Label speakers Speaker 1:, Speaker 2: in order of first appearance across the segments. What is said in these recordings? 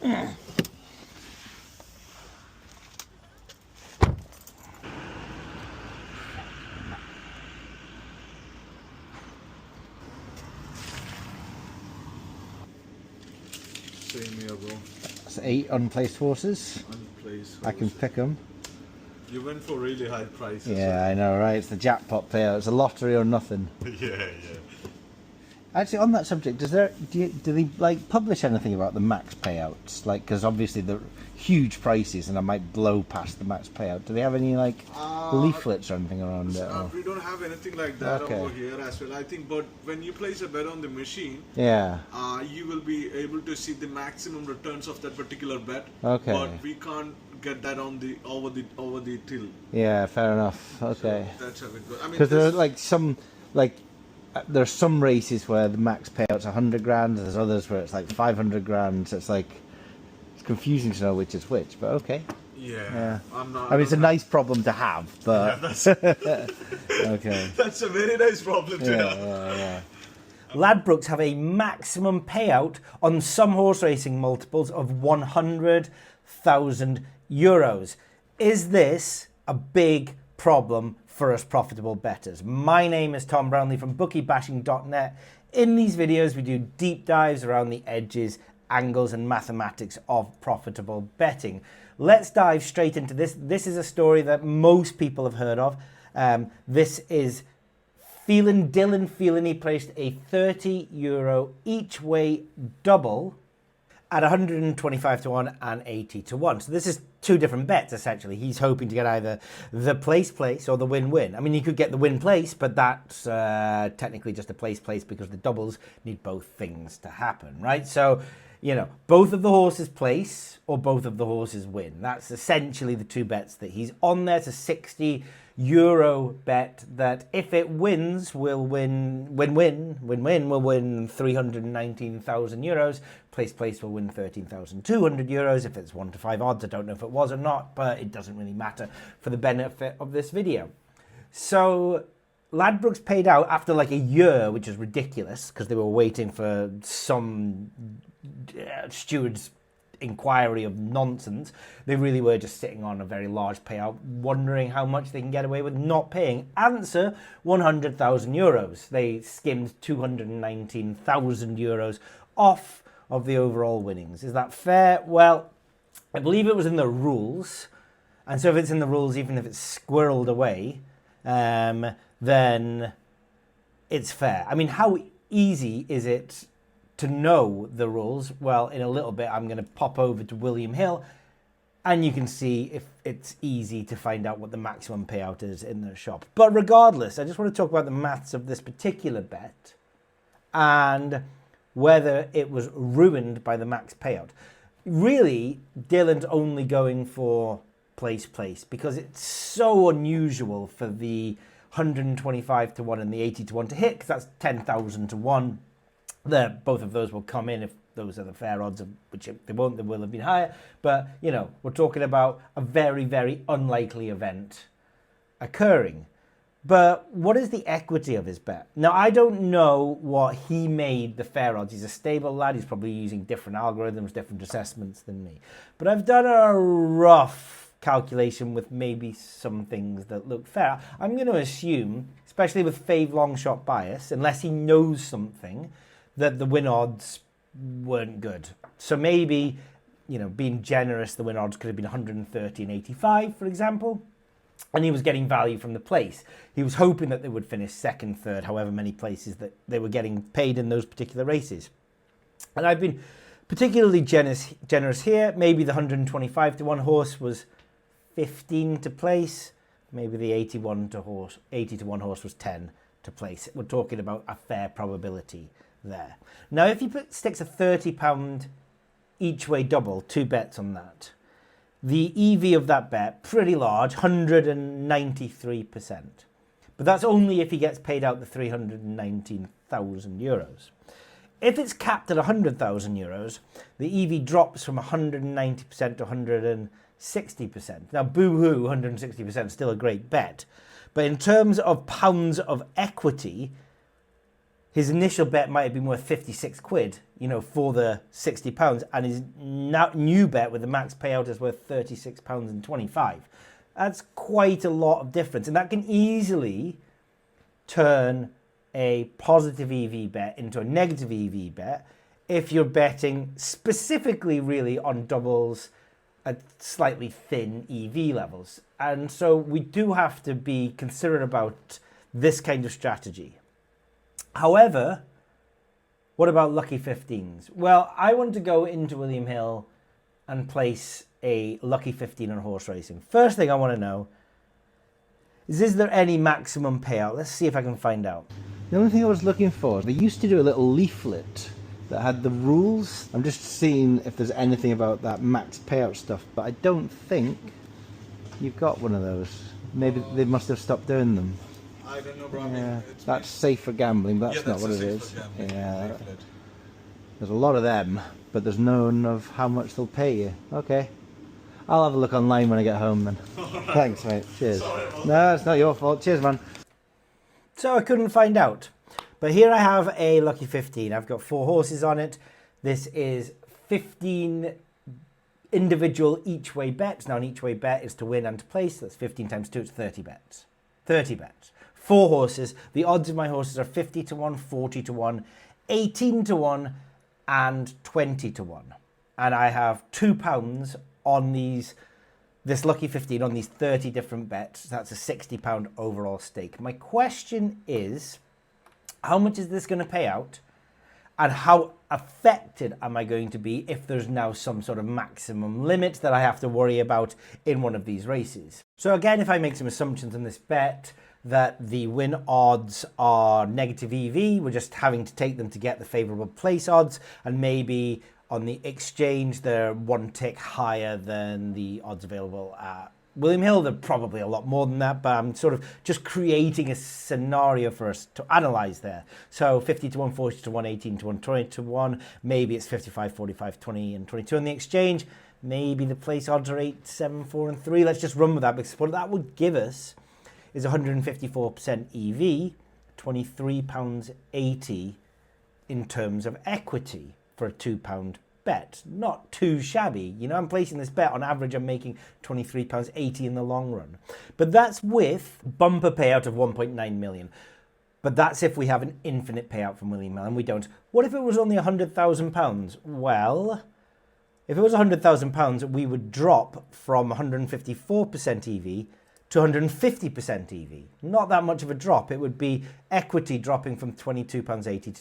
Speaker 1: Same here, bro.
Speaker 2: That's 8 unplaced horses.
Speaker 1: Unplaced.
Speaker 2: I can pick them.
Speaker 1: You went for really high prices.
Speaker 2: Yeah, I know, right? It's the jackpot payout. It's a lottery or nothing.
Speaker 1: Yeah.
Speaker 2: Actually, on that subject, do they like publish anything about the max payouts? Like, because obviously they're huge prices, and I might blow past the max payout. Do they have any like leaflets or anything around it?
Speaker 1: We don't have anything like that over here as well. I think, but when you place a bet on the machine, you will be able to see the maximum returns of that particular bet. Okay. But we can't get that on the over the till.
Speaker 2: Yeah, fair enough. Okay.
Speaker 1: So that's how it goes. I mean,
Speaker 2: because there are like some there's some races where the max payout's 100 grand. There's others where it's like 500 grand. So it's like it's confusing to know which is which. But okay.
Speaker 1: Yeah.
Speaker 2: I mean, it's a nice problem to have, but
Speaker 1: yeah, that's
Speaker 2: okay.
Speaker 1: That's a very nice problem to have.
Speaker 2: Yeah.
Speaker 3: Ladbrokes have a maximum payout on some horse racing multiples of 100,000 euros. Is this a big problem for us profitable bettors? My name is Tom Brownlee from bookiebashing.net. In these videos, we do deep dives around the edges, angles, and mathematics of profitable betting. Let's dive straight into this. This is a story that most people have heard of. This is Dylan Phelan. He placed a €30 each way double at 125 to 1 and 80 to 1. So this is two different bets, essentially. He's hoping to get either the place or the win-win. I mean, you could get the win place, but that's technically just a place because the doubles need both things to happen, right? So, you know, both of the horses place or both of the horses win. That's essentially the two bets that he's on there. It's a €60 bet that if it wins will win 319,000 euros. Place will win 13,200 euros. If it's 1 to 5 odds, I don't know if it was or not, but it doesn't really matter for the benefit of this video. So Ladbrokes paid out after like a year, which is ridiculous because they were waiting for some steward's inquiry of nonsense. They really were just sitting on a very large payout, wondering how much they can get away with not paying. Answer, 100,000 euros. They skimmed 219,000 euros off of the overall winnings. Is that fair? Well, I believe it was in the rules. And so if it's in the rules, even if it's squirreled away, then it's fair. I mean, how easy is it to know the rules? Well, in a little bit, I'm going to pop over to William Hill and you can see if it's easy to find out what the maximum payout is in the shop. But regardless, I just want to talk about the maths of this particular bet and whether it was ruined by the max payout. Really, Dylan's only going for place because it's so unusual for the 125 to 1 and the 80 to 1 to hit, because that's 10,000 to 1. Both of those will come in if those are the fair odds, which if they won't, they will have been higher. But, you know, we're talking about a very, very unlikely event occurring. But what is the equity of his bet? Now, I don't know what he made the fair odds. He's a stable lad. He's probably using different algorithms, different assessments than me. But I've done a rough calculation with maybe some things that look fair. I'm going to assume, especially with Fave long shot bias, unless he knows something, that the win odds weren't good. So maybe, you know, being generous, the win odds could have been 130 and 85, for example. And he was getting value from the place. He was hoping that they would finish second, third, however many places that they were getting paid in those particular races. And I've been particularly generous here. Maybe the 125 to 1 horse was 15 to place. Maybe the 80 to 1 horse was 10 to place. We're talking about a fair probability there. Now, if he sticks a £30 each way double, two bets on that, the EV of that bet, pretty large, 193%. But that's only if he gets paid out the 319,000 euros. If it's capped at 100,000 euros, the EV drops from 190% to 160%. Now, boo-hoo, 160% is still a great bet. But in terms of pounds of equity, his initial bet might have been worth 56 quid, for the £60, and his new bet with the max payout is worth £36.25. That's quite a lot of difference, and that can easily turn a positive EV bet into a negative EV bet if you're betting specifically really on doubles at slightly thin EV levels. And so we do have to be considerate about this kind of strategy. However, what about lucky 15s? Well, I want to go into William Hill and place a lucky 15 on horse racing. First thing I want to know is there any maximum payout? Let's see if I can find out.
Speaker 2: The only thing I was looking for, they used to do a little leaflet that had the rules. I'm just seeing if there's anything about that max payout stuff, but I don't think you've got one of those. Maybe they must have stopped doing them.
Speaker 1: I don't know, bro.
Speaker 2: Yeah, that's safe for gambling, but that's not what it is. Yeah, there's a lot of them, but there's none of how much they'll pay you. Okay, I'll have a look online when I get home then. Right. Thanks, mate. Cheers. Sorry, no, it's not your fault. Cheers, man.
Speaker 3: So I couldn't find out. But here I have a lucky 15. I've got 4 horses on it. This is 15 individual each way bets. Now an each way bet is to win and to place. That's 15 times 2, it's 30 bets. 30 bets. 4 horses. The odds of my horses are 50 to 1, 40 to 1, 18 to 1, and 20 to 1. And I have £2 on this lucky 15 on these 30 different bets. That's a £60 overall stake. My question is, how much is this going to pay out? And how affected am I going to be if there's now some sort of maximum limit that I have to worry about in one of these races? So again, if I make some assumptions on this bet, that the win odds are negative EV, we're just having to take them to get the favourable place odds, and maybe on the exchange they're 1 tick higher than the odds available at William Hill. They're probably a lot more than that, but I'm sort of just creating a scenario for us to analyse there. So 50 to 1, 40 to 1, 18 to 1, 20 to 1, maybe it's 55, 45, 20 and 22 on the exchange. Maybe the place odds are 8, 7, 4 and 3. Let's just run with that, because what that would give us is 154% EV, £23.80 in terms of equity for a £2 bet. Not too shabby. I'm placing this bet, on average I'm making £23.80 in the long run. But that's with bumper payout of 1.9 million. But that's if we have an infinite payout from William Hill, and we don't. What if it was only £100,000? Well, if it was £100,000, we would drop from 154% EV to 150% EV. Not that much of a drop. It would be equity dropping from £22.80 to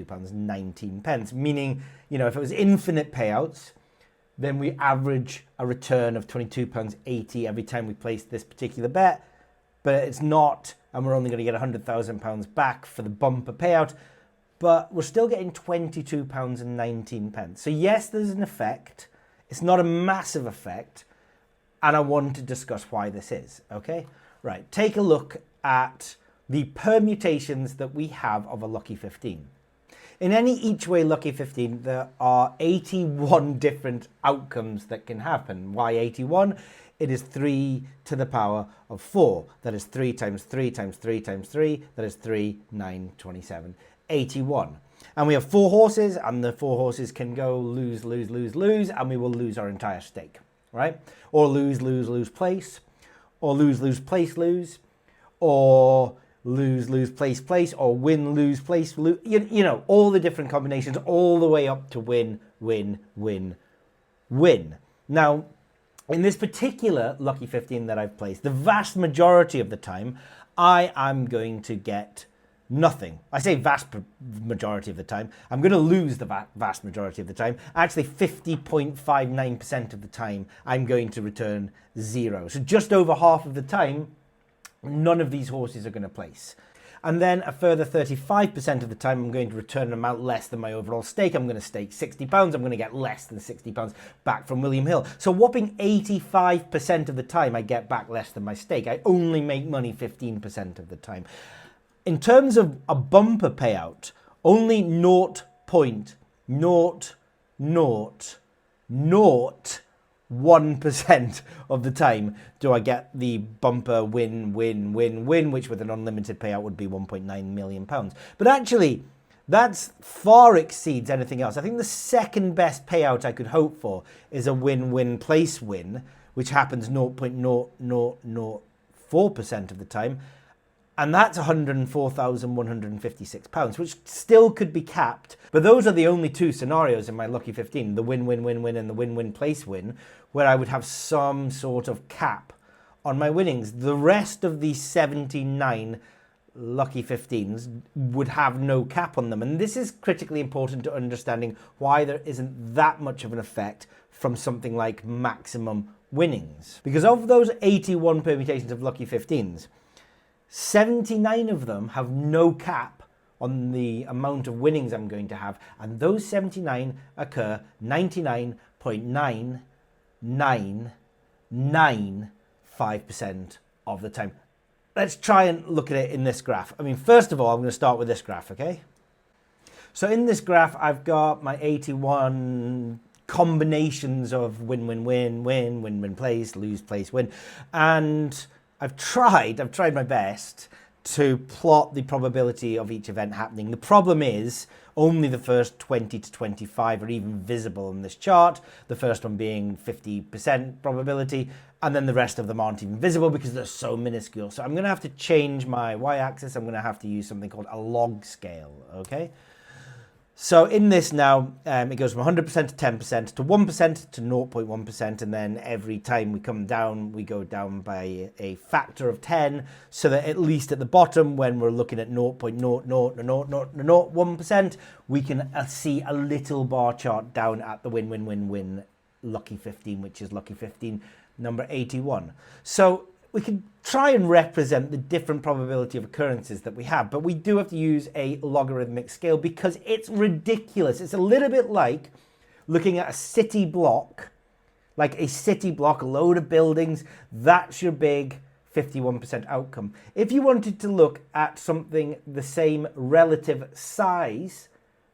Speaker 3: £22.19, meaning, if it was infinite payouts, then we average a return of £22.80 every time we place this particular bet, but it's not, and we're only going to get £100,000 back for the bumper payout, but we're still getting £22.19. So yes, there's an effect. It's not a massive effect, and I want to discuss why this is, okay? Right, take a look at the permutations that we have of a lucky 15. In any each way lucky 15, there are 81 different outcomes that can happen. Why 81? It is 3 to the power of 4. That is 3 times 3 times 3 times 3. That is 3, 9, 27, 81. And we have 4 horses, and the 4 horses can go lose, lose, lose, lose, and we will lose our entire stake. Right? Or lose, lose, lose, place, or lose, lose, place, lose, or lose, lose, place, place, or win, lose, place, lose, all the different combinations, all the way up to win, win, win, win. Now, in this particular lucky 15 that I've placed, the vast majority of the time, I am going to get nothing. I say vast majority of the time. I'm going to lose the vast majority of the time. Actually, 50.59% of the time, I'm going to return 0. So just over half of the time, none of these horses are going to place. And then a further 35% of the time, I'm going to return an amount less than my overall stake. I'm going to stake £60. I'm going to get less than £60 back from William Hill. So whopping 85% of the time, I get back less than my stake. I only make money 15% of the time. In terms of a bumper payout, only 0.0001% of the time do I get the bumper win, win, win, win, which with an unlimited payout would be £1.9 million. But actually, That's far exceeds anything else. I think the second best payout I could hope for is a win-win place win, which happens 0.0004% of the time. And that's £104,156, which still could be capped. But those are the only two scenarios in my Lucky 15, the win-win-win-win and the win-win place win, where I would have some sort of cap on my winnings. The rest of the 79 Lucky 15s would have no cap on them. And this is critically important to understanding why there isn't that much of an effect from something like maximum winnings. Because of those 81 permutations of Lucky 15s, 79 of them have no cap on the amount of winnings I'm going to have, and those 79 occur 99.9995% of the time. Let's try and look at it in this graph. I mean, first of all, I'm going to start with this graph, okay? So in this graph, I've got my 81 combinations of win, win, win, win, win, win, place, lose, place, win, and I've tried my best to plot the probability of each event happening. The problem is only the first 20 to 25 are even visible in this chart, the first one being 50% probability, and then the rest of them aren't even visible because they're so minuscule. So I'm going to have to change my y-axis. I'm going to have to use something called a log scale, okay? So in this now, it goes from 100% to 10% to 1% to 0.1%, and then every time we come down, we go down by a factor of 10, so that at least at the bottom, when we're looking at 0.00001%, we can see a little bar chart down at the win-win-win-win Lucky 15, which is Lucky 15 number 81. So we can try and represent the different probability of occurrences that we have, but we do have to use a logarithmic scale because it's ridiculous. It's a little bit like looking at a city block, like a city block, a load of buildings. That's your big 51% outcome. If you wanted to look at something the same relative size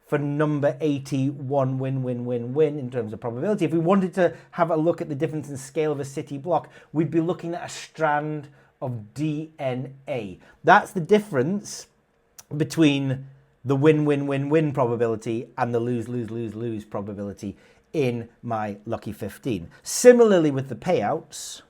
Speaker 3: for number 81 win-win-win-win in terms of probability, if we wanted to have a look at the difference in scale of a city block, we'd be looking at a strand of DNA. That's the difference between the win-win-win-win probability and the lose-lose-lose-lose probability in my Lucky 15. Similarly with the payouts,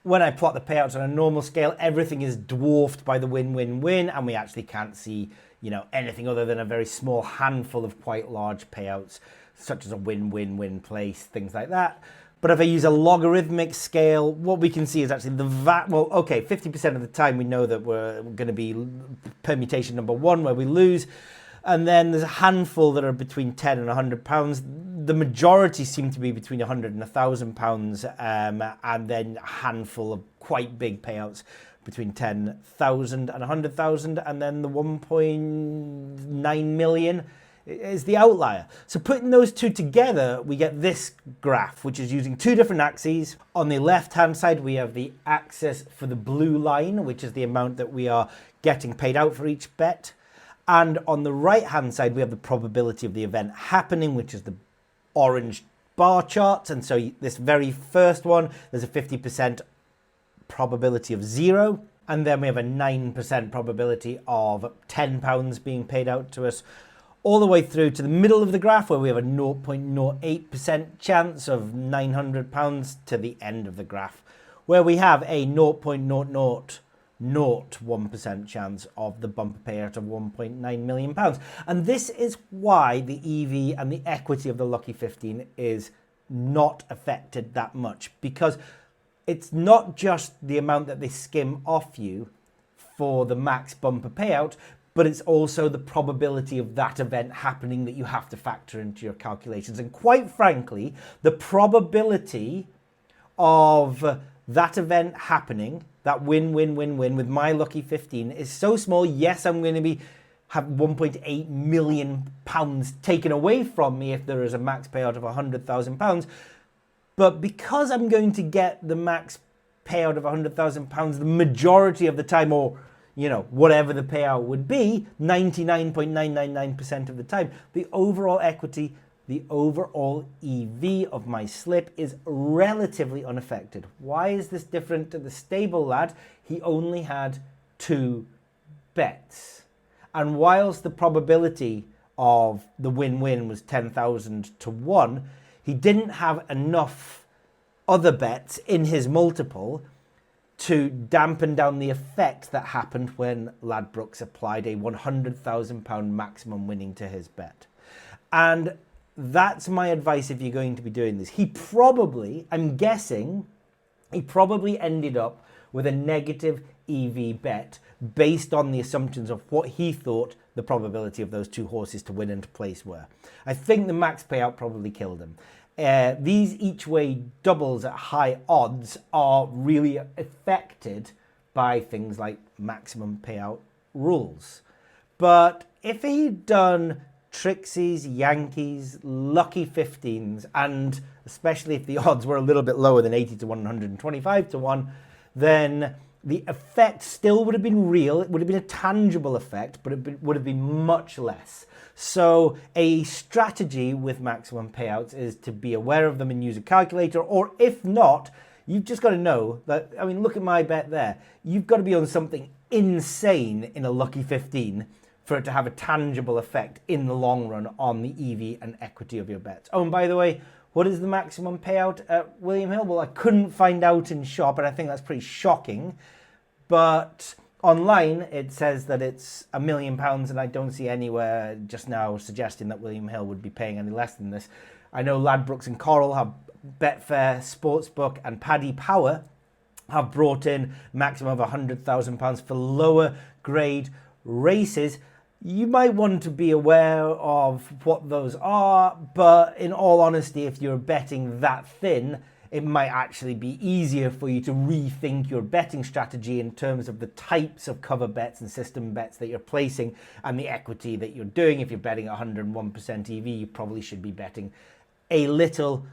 Speaker 3: when I plot the payouts on a normal scale, everything is dwarfed by the win-win-win, and we actually can't see, you know, anything other than a very small handful of quite large payouts, such as a win-win-win place, things like that. But if I use a logarithmic scale, what we can see is actually 50% of the time we know that we're going to be permutation number 1 where we lose. And then there's a handful that are between 10 and 100 pounds. The majority seem to be between 100 and 1,000 pounds, and then a handful of quite big payouts between 10,000 and 100,000, and then the 1.9 million is the outlier. So putting those two together, we get this graph, which is using two different axes. On the left-hand side, we have the axis for the blue line, which is the amount that we are getting paid out for each bet. And on the right-hand side, we have the probability of the event happening, which is the orange bar chart. And so this very first one, there's a 50% probability of 0. And then we have a 9% probability of £10 being paid out to us, all the way through to the middle of the graph where we have a 0.08% chance of £900 to the end of the graph, where we have a 0.0001% chance of the bumper payout of £1.9 million. And this is why the EV and the equity of the Lucky 15 is not affected that much, because it's not just the amount that they skim off you for the max bumper payout, but it's also the probability of that event happening that you have to factor into your calculations. And quite frankly, the probability of that event happening, that win-win-win-win with my Lucky 15 is so small. Yes, I'm going to have £1.8 million taken away from me if there is a max payout of £100,000. But because I'm going to get the max payout of £100,000 the majority of the time, or whatever the payout would be, 99.999% of the time, the overall equity, the overall EV of my slip is relatively unaffected. Why is this different to the stable lad? He only had 2 bets. And whilst the probability of the win-win was 10,000 to 1, he didn't have enough other bets in his multiple to dampen down the effect that happened when Ladbrokes applied a £100,000 maximum winning to his bet. And that's my advice if you're going to be doing this. He probably, I'm guessing, he probably ended up with a negative EV bet based on the assumptions of what he thought the probability of those two horses to win and to place were. I think the max payout probably killed him. These each way doubles at high odds are really affected by things like maximum payout rules. But if he'd done Trixies, Yankees, lucky 15s, and especially if the odds were a little bit lower than 80 to 125 to 1, then the effect still would have been real. It would have been a tangible effect, but it would have been much less. So a strategy with maximum payouts is to be aware of them and use a calculator, or if not, you've just got to know that, I mean, look at my bet there. You've got to be on something insane in a lucky 15 for it to have a tangible effect in the long run on the EV and equity of your bets. Oh, and by the way, what is the maximum payout at William Hill? Well, I couldn't find out in shop, and I think that's pretty shocking. But online, it says that it's £1 million, and I don't see anywhere just now suggesting that William Hill would be paying any less than this. I know Ladbrokes and Coral have Betfair Sportsbook, and Paddy Power have brought in maximum of £100,000 for lower grade races. You might want to be aware of what those are, but in all honesty, if you're betting that thin, it might actually be easier for you to rethink your betting strategy in terms of the types of cover bets and system bets that you're placing and the equity that you're doing. If you're betting 101% EV, you probably should be betting a little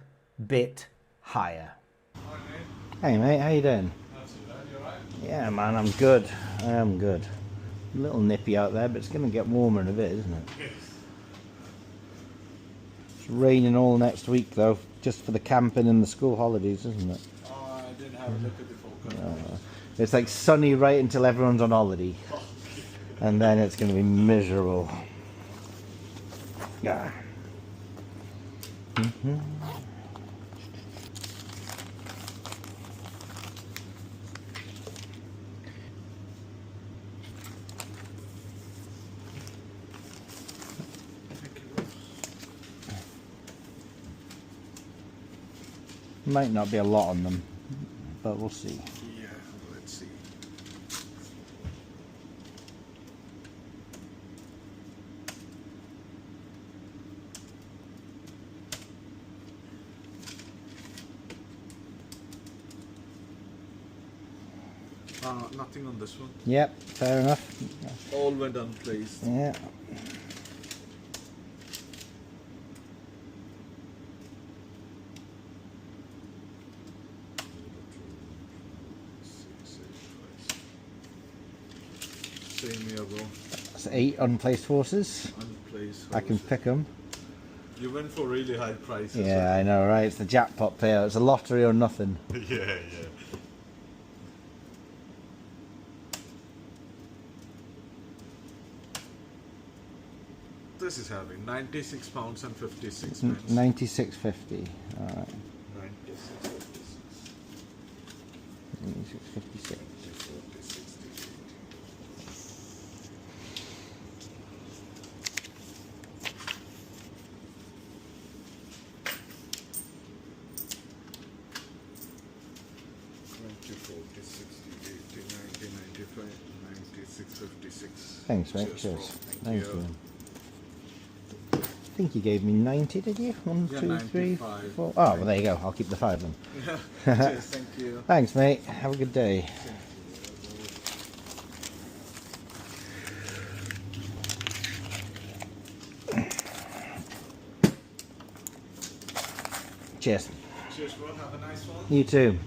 Speaker 3: bit higher.
Speaker 2: Hey mate, how you doing?
Speaker 1: You alright?
Speaker 2: Yeah man, I'm good. I am good. A little nippy out there, but it's going to get warmer in a bit, isn't it?
Speaker 1: Yes.
Speaker 2: It's raining all next week though, just for the camping and the school holidays, isn't it?
Speaker 1: Oh, I didn't have a look at the forecast.
Speaker 2: It's like sunny right until everyone's on holiday. And then it's going to be miserable. Yeah. Might not be a lot on them, but we'll see.
Speaker 1: Yeah, let's see. Nothing on this one.
Speaker 2: Yep, fair enough.
Speaker 1: All went unplaced.
Speaker 2: Yeah.
Speaker 1: Same here, bro.
Speaker 2: That's 8 unplaced horses.
Speaker 1: Unplaced.
Speaker 2: I can pick them.
Speaker 1: You went for really high prices.
Speaker 2: Yeah, I know, right? It's the jackpot payout. It's a lottery or nothing.
Speaker 1: Yeah. This is having £96 and 56 pence.
Speaker 2: 96.50. All right.
Speaker 1: 96.56.
Speaker 2: 96.56. Thanks, mate. Cheers. Thank you. I think you gave me 90, did you? 1,
Speaker 1: Yeah,
Speaker 2: 2, 3,
Speaker 1: 95.
Speaker 2: 4. Oh, well, there you go. I'll keep the 5 then.
Speaker 1: Cheers, thank you.
Speaker 2: Thanks, mate. Have a good day. Cheers.
Speaker 1: Cheers, bro. Have a nice one.
Speaker 2: You too.